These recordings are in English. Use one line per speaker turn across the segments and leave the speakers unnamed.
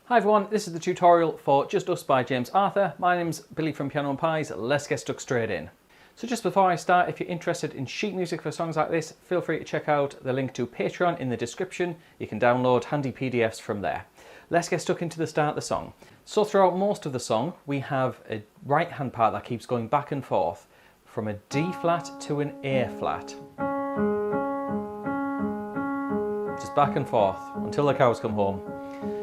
Hi everyone, this is the tutorial for Just Us by James Arthur. My name's Billy from Piano and Pies. Let's get stuck straight in. So just before I start, if you're interested in sheet music for songs like this, feel free to check out the link to Patreon in the description. You can download handy PDFs from there. Let's get stuck into the start of the song. So throughout most of the song, we have a right hand part that keeps going back and forth from a D flat to an A flat. Just back and forth until the cows come home.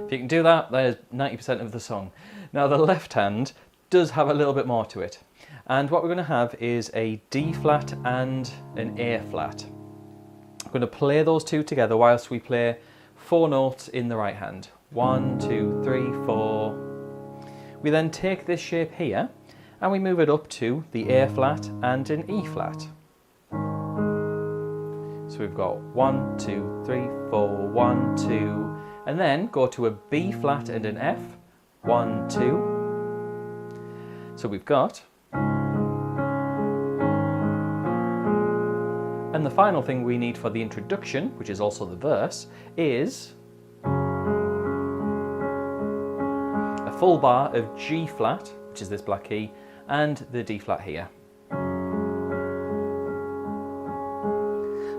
If you can do that, there's 90% of the song. Now the left hand does have a little bit more to it. And what we're going to have is a D flat and an A flat. I'm going to play those two together whilst we play 4 notes in the right hand. 1, 2, 3, 4. We then take this shape here and we move it up to the A flat and an E flat. So we've got 1, 2, 3, 4, 1, 2, and then go to a B flat and an F, 1, 2. So we've got, and the final thing we need for the introduction, which is also the verse, is a full bar of G flat, which is this black key, and the D flat here.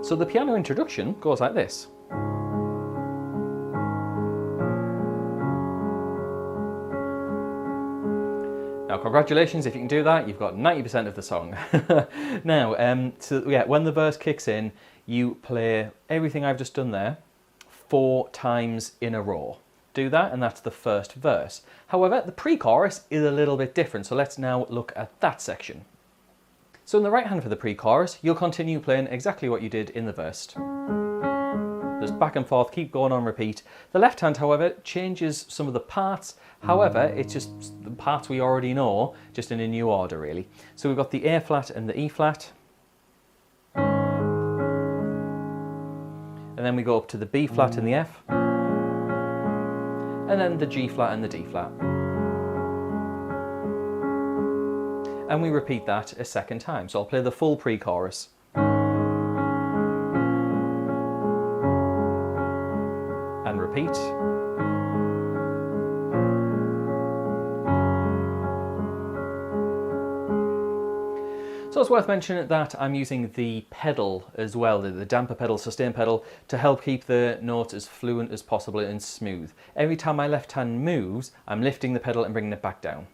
So the piano introduction goes like this. Now congratulations, if you can do that, you've got 90% of the song. Now, when the verse kicks in, you play everything I've just done there 4 times in a row. Do that, and that's the first verse. However, the pre-chorus is a little bit different, so let's now look at that section. So in the right hand for the pre-chorus, you'll continue playing exactly what you did in the verse. Just back and forth, keep going on repeat. The left hand, however, changes some of the parts. However, it's just the parts we already know, just in a new order really. So we've got the A flat and the E flat. And then we go up to the B flat and the F. And then the G flat and the D flat. And we repeat that a second time. So I'll play the full pre-chorus. And repeat. So it's worth mentioning that I'm using the pedal as well, the damper pedal, sustain pedal, to help keep the notes as fluent as possible and smooth. Every time my left hand moves, I'm lifting the pedal and bringing it back down.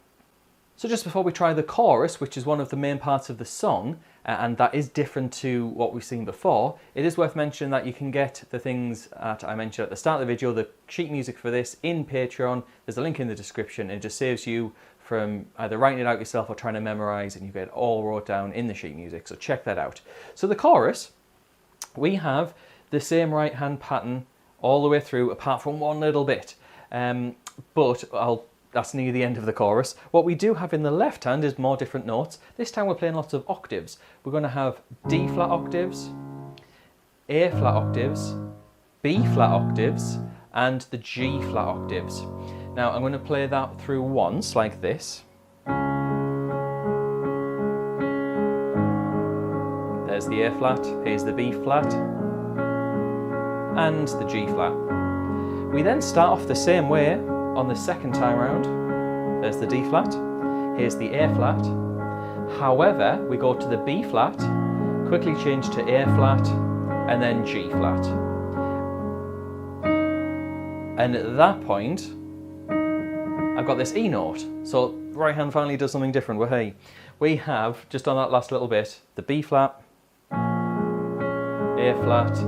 So just before we try the chorus, which is one of the main parts of the song, and that is different to what we've seen before, it is worth mentioning that you can get the things that I mentioned at the start of the video, the sheet music for this, in Patreon. There's a link in the description, and it just saves you from either writing it out yourself or trying to memorise, and you get it all wrote down in the sheet music, so check that out. So the chorus, we have the same right hand pattern all the way through, apart from one little bit, that's near the end of the chorus. What we do have in the left hand is more different notes. This time we're playing lots of octaves. We're going to have D flat octaves, A flat octaves, B flat octaves, and the G flat octaves. Now I'm going to play that through once, like this. There's the A flat, here's the B flat, and the G flat. We then start off the same way on the second time round. There's the D flat, here's the A flat. However, we go to the B flat, quickly change to A flat, and then G flat. And at that point, I've got this E note. So right hand finally does something different. Well, hey, we have, just on that last little bit, the B flat, A flat,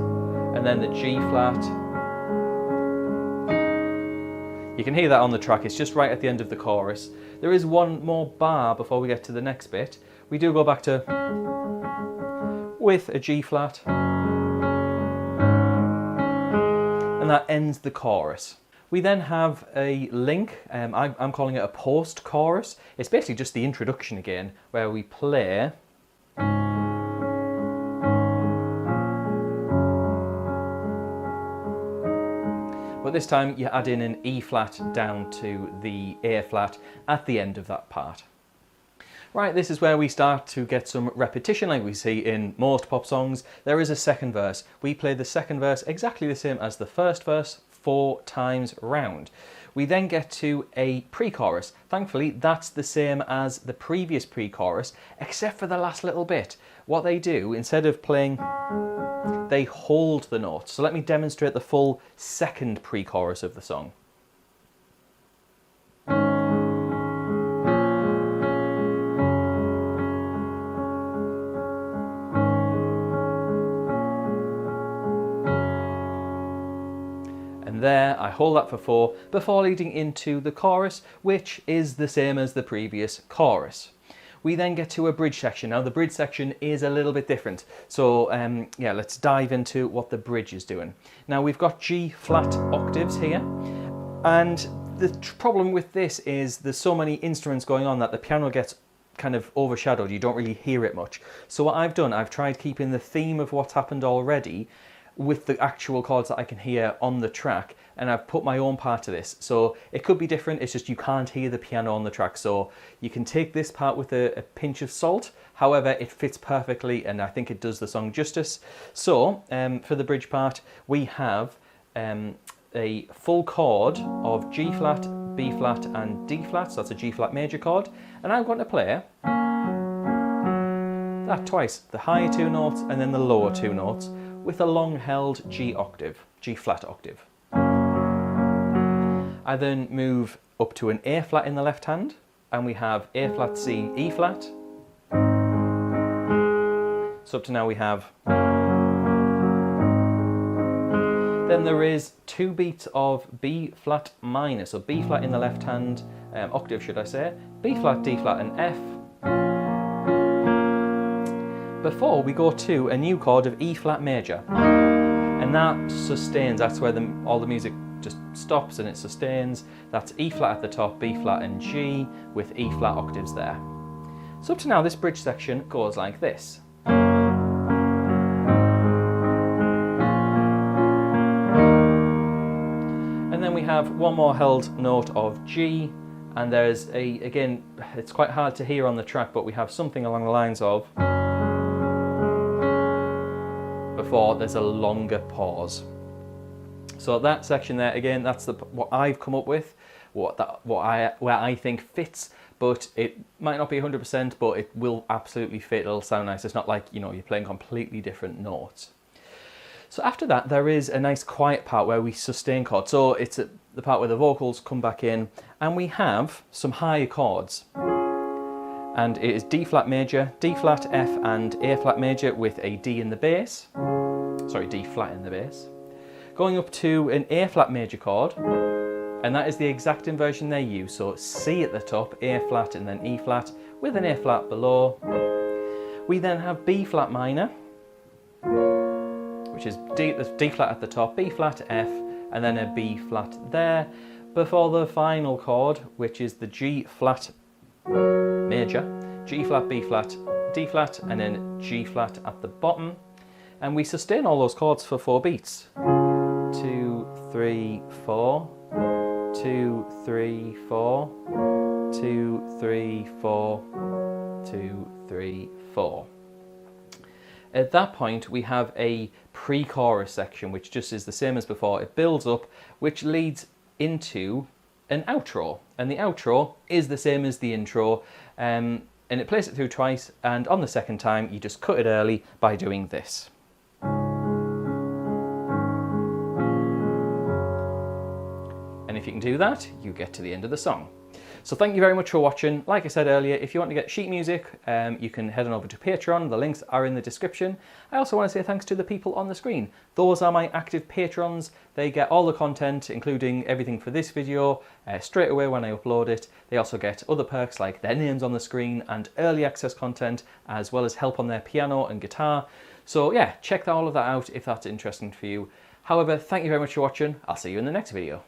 and then the G flat. You can hear that on the track, it's just right at the end of the chorus. There is one more bar before we get to the next bit. We do go back to with a G flat, and that ends the chorus. We then have a link, I'm calling it a post-chorus. It's basically just the introduction again, where we play but this time you add in an E flat down to the A flat at the end of that part. Right, this is where we start to get some repetition like we see in most pop songs. There is a second verse. We play the second verse exactly the same as the first verse 4 times round. We then get to a pre-chorus. Thankfully, that's the same as the previous pre-chorus, except for the last little bit. What they do, instead of playing, they hold the note. So let me demonstrate the full second pre-chorus of the song. There, I hold that for 4 before leading into the chorus, which is the same as the previous chorus. We then get to a bridge section. Now the bridge section is a little bit different. So yeah, let's dive into what the bridge is doing. Now we've got G flat octaves here, and the problem with this is there's so many instruments going on that the piano gets kind of overshadowed. You don't really hear it much. So what I've done, I've tried keeping the theme of what's happened already with the actual chords that I can hear on the track, and I've put my own part to this. So it could be different, it's just you can't hear the piano on the track. So you can take this part with a pinch of salt. However, it fits perfectly and I think it does the song justice. So for the bridge part, we have a full chord of G flat, B flat and D flat. So that's a G flat major chord. And I'm going to play that twice, the higher 2 notes and then the lower 2 notes, with a long held G octave, G flat octave. I then move up to an A flat in the left hand, and we have A flat C, E flat. So up to now we have. Then there is 2 beats of B flat minor, so B flat in the left hand octave should I say, B flat, D flat and F. Before we go to a new chord of E flat major, and that sustains. That's where all the music just stops and it sustains. That's E flat at the top, B flat and G with E flat octaves there. So up to now this bridge section goes like this. And then we have one more held note of G, and there's again, it's quite hard to hear on the track, but we have something along the lines of, before there's a longer pause. So that section there, again, that's what I've come up with, where I think fits, but it might not be 100%, but it will absolutely fit. It'll sound nice. It's not like, you know, you're playing completely different notes. So after that, there is a nice quiet part where we sustain chords. So it's the part where the vocals come back in, and we have some higher chords. And it is D flat major, D flat, F and A flat major with a D in the bass. Sorry, D flat in the bass. Going up to an A flat major chord, and that is the exact inversion they use. So C at the top, A flat and then E flat with an A flat below. We then have B flat minor, which is D flat at the top, B flat, F, and then a B flat there, before the final chord, which is the G flat major, G flat, B flat, D flat, and then G flat at the bottom. And we sustain all those chords for 4 beats. 2, 3, 4, 2, 3, 4, 2, 3, 4, 2, 3, 4. At that point, we have a pre-chorus section, which just is the same as before. It builds up, which leads into an outro. And the outro is the same as the intro. And it plays it through twice. And on the second time, you just cut it early by doing this. And if you can do that, you get to the end of the song. So thank you very much for watching. Like I said earlier, if you want to get sheet music, you can head on over to Patreon. The links are in the description. I also want to say thanks to the people on the screen. Those are my active patrons. They get all the content, including everything for this video, straight away when I upload it. They also get other perks like their names on the screen and early access content, as well as help on their piano and guitar. So yeah, check all of that out if that's interesting for you. However, thank you very much for watching. I'll see you in the next video.